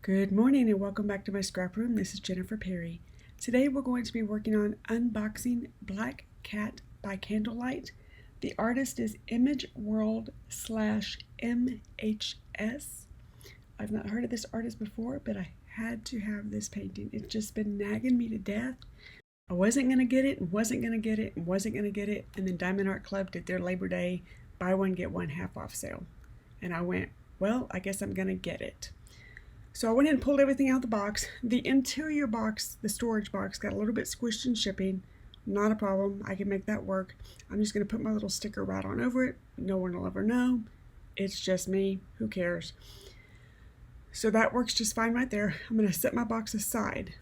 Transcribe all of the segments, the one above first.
Good morning and welcome back to my scrap room. This is Jennifer Perry. Today we're going to be working on unboxing Black Cat by Candlelight. The artist is MHS. I've not heard of this artist before, but I had to have this painting. It's just been nagging me to death. I wasn't going to get it and wasn't going to get it and wasn't going to get it. And then Diamond Art Club did their Labor Day buy one get one half off sale. And I went, well, I guess I'm going to get it. So I went and pulled everything out of the box. The interior box, the storage box, got a little bit squished in shipping. Not a problem. I can make that work. I'm just going to put my little sticker right on over it. No one will ever know. It's just me. Who cares? So that works just fine right there. I'm going to set my box aside.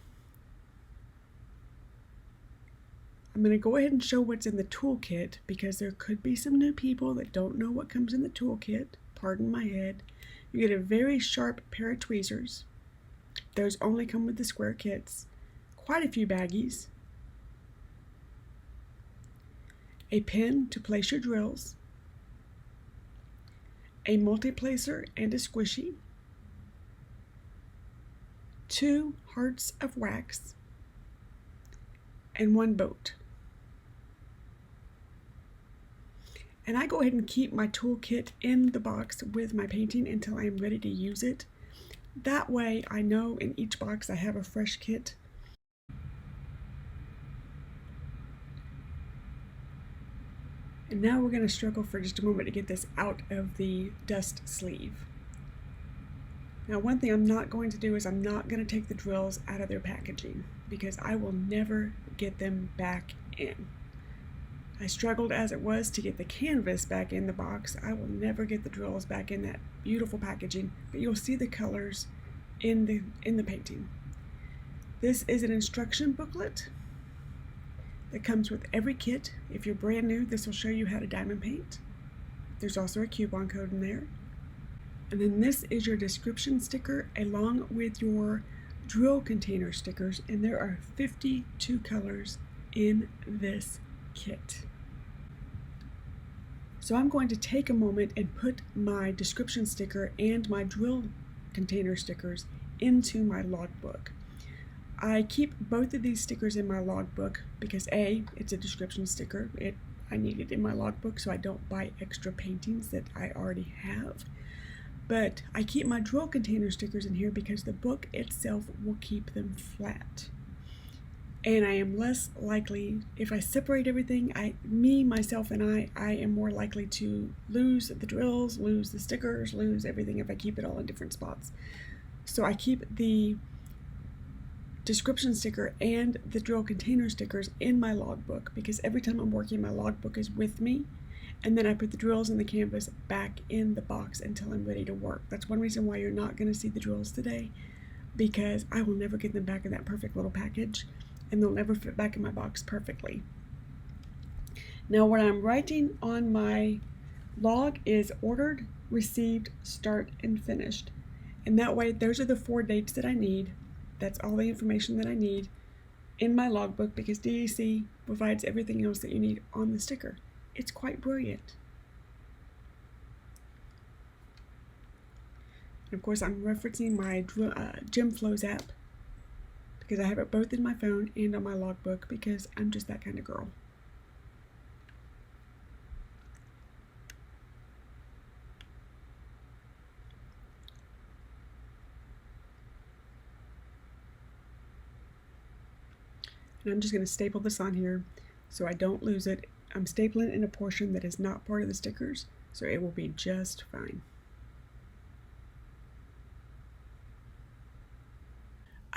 I'm going to go ahead and show what's in the toolkit because there could be some new people that don't know what comes in the toolkit. Pardon my head. You get a very sharp pair of tweezers. Those only come with the square kits. Quite a few baggies. A pin to place your drills. A multi-placer and a squishy. 2 hearts of wax. And 1 boat. And I go ahead and keep my toolkit in the box with my painting until I am ready to use it. That way I know in each box I have a fresh kit. And now we're going to struggle for just a moment to get this out of the dust sleeve. Now one thing I'm not going to do is I'm not going to take the drills out of their packaging because I will never get them back in. I struggled as it was to get the canvas back in the box. I will never get the drills back in that beautiful packaging, but you'll see the colors in the painting. This is an instruction booklet that comes with every kit. If you're brand new, this will show you how to diamond paint. There's also a coupon code in there. And then this is your description sticker along with your drill container stickers, and there are 52 colors in this kit. So I'm going to take a moment and put my description sticker and my drill container stickers into my logbook. I keep both of these stickers in my logbook because A, it's a description sticker. I need it in my logbook so I don't buy extra paintings that I already have. But I keep my drill container stickers in here because the book itself will keep them flat. And I am less likely, if I separate everything, myself, and I am more likely to lose the drills, lose the stickers, lose everything if I keep it all in different spots. So I keep the description sticker and the drill container stickers in my logbook because every time I'm working, my logbook is with me. And then I put the drills and the canvas back in the box until I'm ready to work. That's one reason why you're not going to see the drills today, because I will never get them back in that perfect little package. And they'll never fit back in my box perfectly. Now what I'm writing on my log is ordered, received, start, and finished. And that way, those are the 4 dates that I need. That's all the information that I need in my logbook because DEC provides everything else that you need on the sticker. It's quite brilliant. And of course, I'm referencing my GemFlows app because I have it both in my phone and on my logbook because I'm just that kind of girl. And I'm just going to staple this on here so I don't lose it. I'm stapling in a portion that is not part of the stickers, so it will be just fine.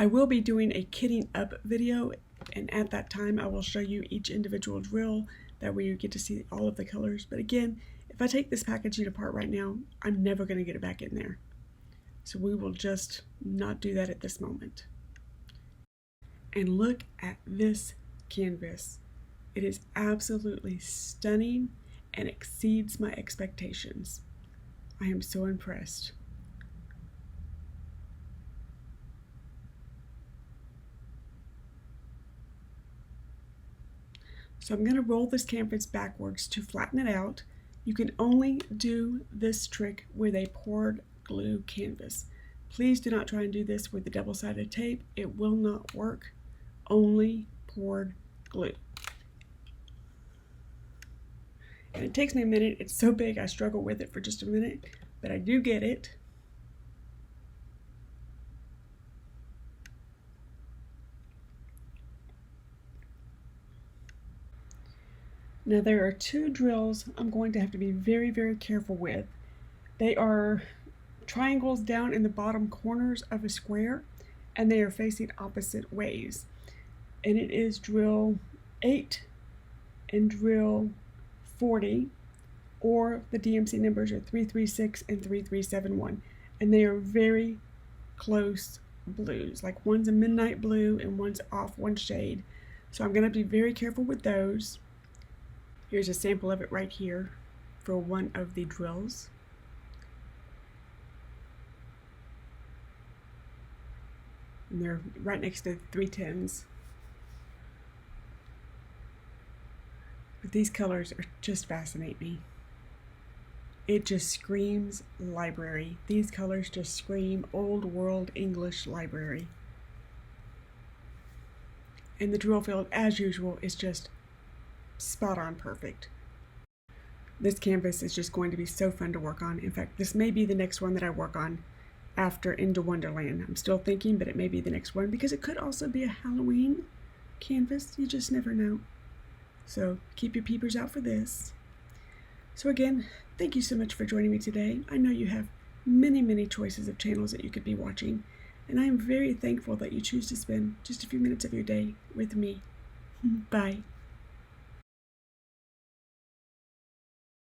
I will be doing a kitting up video, and at that time I will show you each individual drill. That way you get to see all of the colors. But again, if I take this packaging apart right now, I'm never going to get it back in there. So we will just not do that at this moment. And look at this canvas. It is absolutely stunning and exceeds my expectations. I am so impressed. So I'm going to roll this canvas backwards to flatten it out. You can only do this trick with a poured glue canvas. Please do not try and do this with the double-sided tape. It will not work. Only poured glue. And it takes me a minute. It's so big I struggle with it for just a minute, but I do get it. Now there are two drills I'm going to have to be very, very careful with. They are triangles down in the bottom corners of a square, and they are facing opposite ways. And it is drill 8 and drill 40, or the DMC numbers are 336 and 3371, and they are very close blues. Like one's a midnight blue and one's off one shade. So I'm going to be very careful with those. Here's a sample of it right here for one of the drills. And they're right next to 310s. But these colors are just fascinate me. It just screams library. These colors just scream old world English library. And the drill field, as usual, is just spot on perfect. This canvas is just going to be so fun to work on. In fact, this may be the next one that I work on after Into Wonderland. I'm still thinking, but it may be the next one because it could also be a Halloween canvas. You just never know. So keep your peepers out for this. So again, thank you so much for joining me today. I know you have many, many choices of channels that you could be watching, and I am very thankful that you choose to spend just a few minutes of your day with me. Bye.